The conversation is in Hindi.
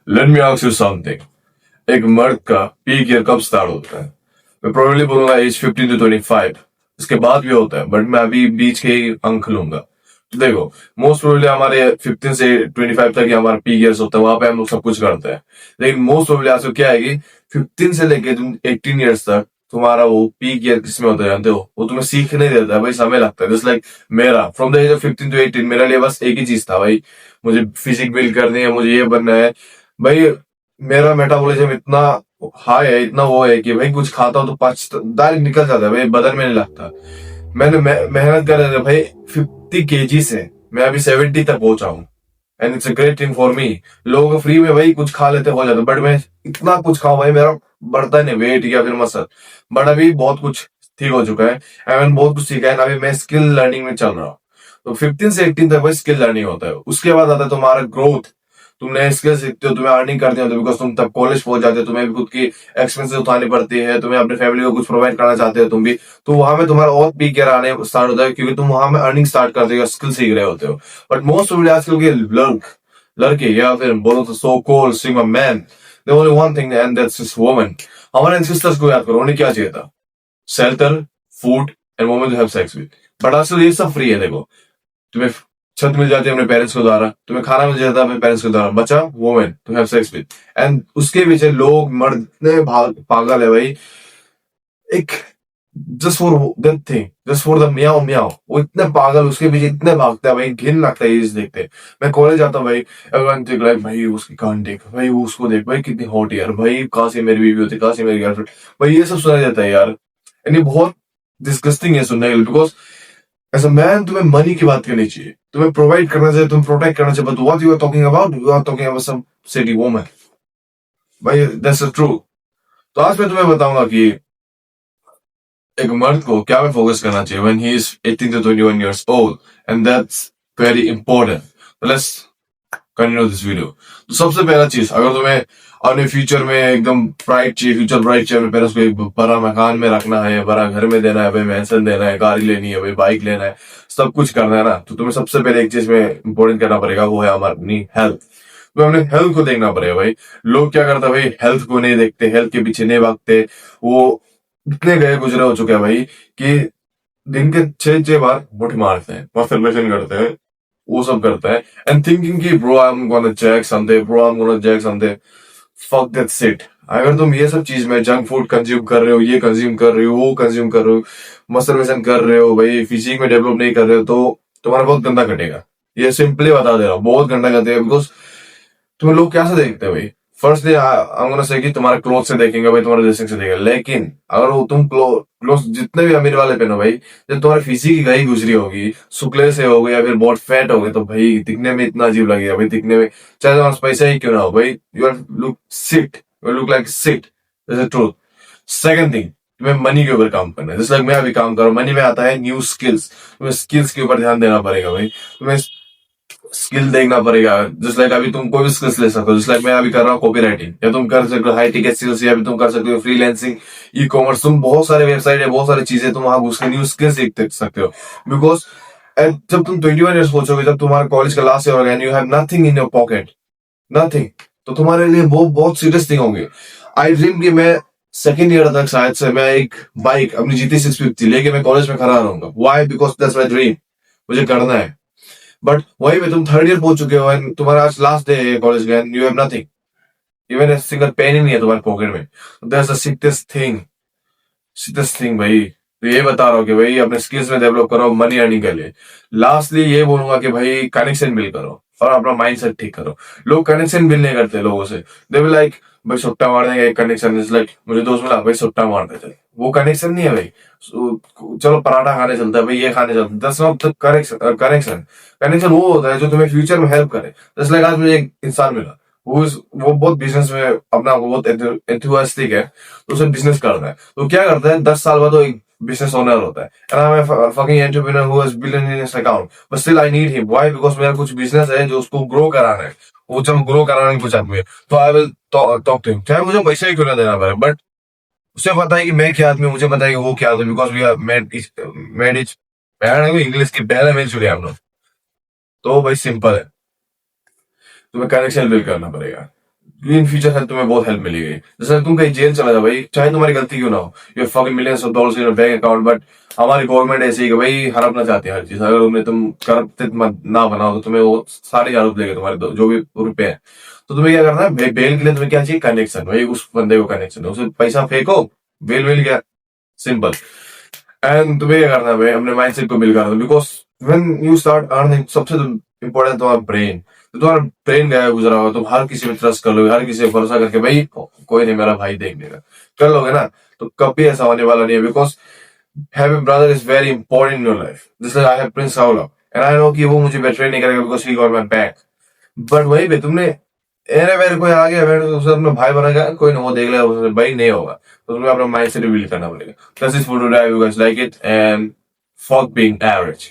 Let me ask you something. एक मर्द का पीक ईयर कब स्टार्ट होता है? मैं प्रोबेबली बोलूंगा एज 15 to 25। इसके बाद भी होता है, बट मैं अभी बीच के ही अंक लूंगा। तो देखो, मोस्ट प्रोबेबली हमारे 15 से 25 तक ही हमारा पीक ईयर्स होता है, वहां पे हम लोग सब कुछ करते हैं। लेकिन मोस्ट प्रोबेबली आजकल क्या है कि 15 से लेके तुम 18 ईयर्स तक तुम्हारा वो पीक ईयर किसमें होता है जानते हो? वो तुम्हें सीखने देता है भाई, समय लगता है। जस्ट लाइक मेरा from the age of 15 to 18 मेरे लिए बस एक ही चीज था भाई, मुझे फिजिक बिल्ड करनी है, मुझे ये बनना है भाई। मेरा मेटाबॉलिज्म इतना हाई है, इतना वो है कि भाई कुछ खाता हूँ तो पच डायरेक्ट निकल जाता है भाई, बदन में नहीं लगता। मैंने मेहनत कर रहे थे भाई, 50 kg से मैं अभी 70 तक पहुंचा हूँ। And it's a great thing for me. लोग फ्री में भाई कुछ खा लेते हो जाता, बट मैं इतना कुछ खाऊं भाई, मेरा बढ़ता नहीं वेट या फिर मसल। बट अभी बहुत कुछ ठीक हो चुका है, एंड मैंने बहुत कुछ सीखा है। अभी मैं स्किल लर्निंग में चल रहा हूँ। तो 15 से 18 तक भाई स्किल लर्निंग होता है। उसके बाद आता है तुम्हारा ग्रोथ। तुम नए स्किल सीखते हो, तुम्हें अर्निंग करनी होती है, बिकॉज तुम तब कॉलेज पहुंच जाते हो, तुम्हें भी खुद की एक्सपेंसेस उठानी पड़ती है, तुम्हें अपने फैमिली को कुछ प्रोवाइड करना चाहते हो तुम भी। तो वहां में तुम्हारा और पीक गियर आने स्टार्ट होता है, क्योंकि तुम वहां में अर्निंग स्टार्ट करते हो, स्किल सीख रहे होते हो। बट मोस्ट ऑफ आजकल के लड़के या फिर बोलो तो so called single man, they only one thing and that's this woman. हमारे एंसेस्टर्स को याद करो, उन्हें क्या चाहिए था? Shelter, food and woman to have sex with. But आजकल ये सब फ्री है। देखो, तुम्हें छत मिल जाती है अपने पेरेंट्स को द्वारा, तुम्हें खाना मिल जाता है अपने पेरेंट्स के द्वारा, बचा women to have sex with. And उसके पीछे लोग मर्द इतने पागल है भाई। एक just for that thing, just for the meow meow, वो इतने पागल उसके पीछे इतने भागते हैं भाई, घिन लगता है ये चीज देखते। मैं कॉलेज जाता हूँ भाई, एवरीवन थिंक लाइक भाई उसकी कान देख भाई, वो उसको देख भाई कितनी हॉट यार, भाई कहाँ से मेरी बीवी होती, कहाँ से मेरी गर्लफ्रेंड। भाई ये सब सुना जाता है यार, एंड ये बहुत डिस्गस्टिंग है सुनने के लिए। बिकॉज एज अ मैन तुम्हें मनी की बात करनी चाहिए, तुम्हें प्रोवाइड करना चाहिए, तुम्हें प्रोटेक्ट करना चाहिए। But what you are talking about, you are talking about some city woman. भाई दैट्स द ट्रू। तो आज मैं तुम्हें बताऊंगा कि एक मर्द को क्या में फोकस करना चाहिए when he is 18 to 21 years old, and that's very important. Let's continue this video. तो सबसे पहला चीज, अगर तुम्हें अपने फ्यूचर में एकदम ब्राइट चाहिए, फ्यूचर ब्राइट चाहिए, अपने पेरेंट्स को एक बड़ा मकान में रखना है, बड़ा घर में देना है भाई, मैंशन देना है, गाड़ी लेनी है भाई, बाइक लेना है, सब कुछ करना है ना, तो तुम्हें सबसे पहले एक चीज में इंपॉर्टेंट करना पड़ेगा, वो है हमारी अपनी हेल्थ। तो हमने हेल्थ को देखना पड़ेगा भाई। लोग क्या करते हैं भाई, हेल्थ को नहीं देखते, हेल्थ के पीछे नहीं भागते। वो इतने गए गुजरे हो चुके हैं भाई कि दिन के 6 6 बार मुठ मारते हैं, मास्टरबेशन करते हैं, वो सब करता है, एंड थिंकिंग कि bro I am gonna jack someday, bro I am gonna jack someday. Fuck that shit. अगर तुम ये सब चीज में जंक फूड कंज्यूम कर रहे हो, ये कंज्यूम कर रहे हो, वो कंज्यूम कर रहे हो, मस्टरबेशन कर रहे हो भाई, फिजिक में डेवलप नहीं कर रहे हो, तो तुम्हारा बहुत गंदा कटेगा। ये सिंपली बता दे रहा हूँ, बहुत गंदा कटेगा। बिकॉज तुम्हें लोग कैसे देखते हैं भाई? First day I gonna say कि तुम्हारे क्लोथ से देखेंगे भाई, तुम्हारे ड्रेसिंग से देखेंगे। लेकिन अगर वो तुम क्लोथ जितने भी अमीर वाले पहनो भाई, जब तुम्हारी फिजिक की गई गुजरी होगी, शुक्ले से हो गई या फिर बहुत फैट हो गए, तो भाई दिखने में इतना अजीब लगेगा भाई, दिखने में चाहे तुम्हारे पास पैसा ही क्यों ना हो भाई, you are look shit, you look like shit. That's the truth. Second thing, तुम्हें मनी के ऊपर काम करना है। जैसे मैं अभी काम कर रहा हूँ, मनी में आता है न्यू स्किल्स। तुम्हें स्किल्स के ऊपर ध्यान देना पड़ेगा भाई, तुम्हें स्किल देखना पड़ेगा। जस्ट लाइक अभी तुम कोई भी स्किल्स ले सकते हो, जस्ट लाइक मैं अभी कर रहा हूँ कॉपी राइटिंग, या तुम कर सकते हो हाई टिकट सेल्स, या भी तुम कर सकते हो फ्रीलांसिंग, ई कॉमर्स। तुम बहुत सारे वेबसाइट है, बहुत सारी चीजें, तुम वहां घुस के न्यू स्किल सीख सकते हो। बिकॉज जब तुम 21 ईयर्स पहुंचोगे, जब तुम्हारा कॉलेज का लास्ट ईयर होगा, and you have nothing in your pocket, nothing, तो तुम्हारे लिए वो बहुत सीरियस थिंग होगी। आई ड्रीम कि मैं सेकेंड ईयर तक शायद से मैं एक बाइक अपनी जीटी 650 लेके मैं कॉलेज में खड़ा रहूंगा। Why? Because that's my dream, मुझे करना है। बट वही में तुम थर्ड ईयर पहुंच चुके हो, एंड तुम्हारा आज लास्ट डे है कॉलेज का, and you have nothing, even a single pen ही नहीं है तुम्हारे पॉकेट में। That's the shittiest thing, shittiest thing भाई। तो ये बता रहा हूँ कि भाई अपने स्किल्स में डेवलप करो मनी अर्निंग के लिए। लास्टली ये बोलूंगा कि भाई कनेक्शन बिल्ड करो और अपना माइंडसेट ठीक करो। लोग कनेक्शन बिल्ड नहीं करते लोगों से, दे विल लाइक भाई सुट्टा मार देंगे। एक कनेक्शन इज लाइक, मुझे दोस्त मिला भाई सुट्टा मार दे चल, वो कनेक्शन नहीं है भाई। चलो पराठा खाने चलता है भाई, ये खाने चलता है, that's not the connection. Connection वो होता है जो तुम्हें फ्यूचर में हेल्प करे। जैसे लाइक आज मुझे एक इंसान मिला, वो बहुत बिजनेस में अपना बहुत एंथुसियास्टिक है, तो उसे बिजनेस करना है। तो क्या करता है, 10 साल बाद वो एक बिजनेस ओनर होता है, and I am a fucking entrepreneur who has billion in his account, but still I need him. Why? Because मेरा कुछ बिजनेस है जो उसको ग्रो कराना है, वो जब ग्रो कराने की कुछ आदमी है, तो I will talk to him, चाहे मुझे पैसा ही क्यों ना देना पड़े। बट उसे पता है कि मैं क्या आदमी हूं, मुझे पता है कि वो क्या आदमी, because we are made each English की पहले मिल चुके हम लोग। तो भाई सिंपल है, तुम्हें कनेक्शन बिल्ड करना पड़ेगा। इन फ्यूचर है तुम्हें बहुत हेल्प मिलेगी। जैसे तुम कहीं जेल चला जाओ भाई, चाहे तुम्हारी गलती क्यों ना हो, you fucking millions of dollars in bank account, but हमारी गवर्नमेंट ऐसी है कि भाई हड़पना चाहती है हर चीज। अगर तुम करप्ट मत ना बनाओ तो तुम्हें वो सारे आरोप देगा तुम्हारे जो भी रुपए हैं। तो तुम्हें क्या करना है, बेल के लिए तुम्हें क्या चाहिए, कनेक्शन। भाई उस बंदे को कनेक्शन है, उसे पैसा फेंको, बेल मिल गया, सिंपल। एंड तुम्हें क्या करना है भाई, अपने माइंडसेट को बिल्ड करना, because when you start earning, सबसे इंपॉर्टेंट तुम्हारा ब्रेन। तो तुम्हारा ब्रेन गया गुजरा होगा, तुम हर किसी पे ट्रस्ट कर लोगे, हर किसी पे भरोसा करके भाई कोई नहीं, मेरा भाई देख लेगा, कर लोगे ना, तो कभी ऐसा होने वाला नहीं है। Because having brother is very important in your life. जैसे I have Prince Saula, and I know कि वो मुझे बेट्रे नहीं करेगा because he got my back. But वही पे तुमने एरे वेरे कोई आ गया, मेरे उसे अपना भाई बनेगा, कोई ना वो देख लेगा, उसे भाई नहीं होगा। तो तुम्हें अपना माइंड सेट बिल्ड करना पड़ेगा। This is for today, you guys like it, and fuck being average.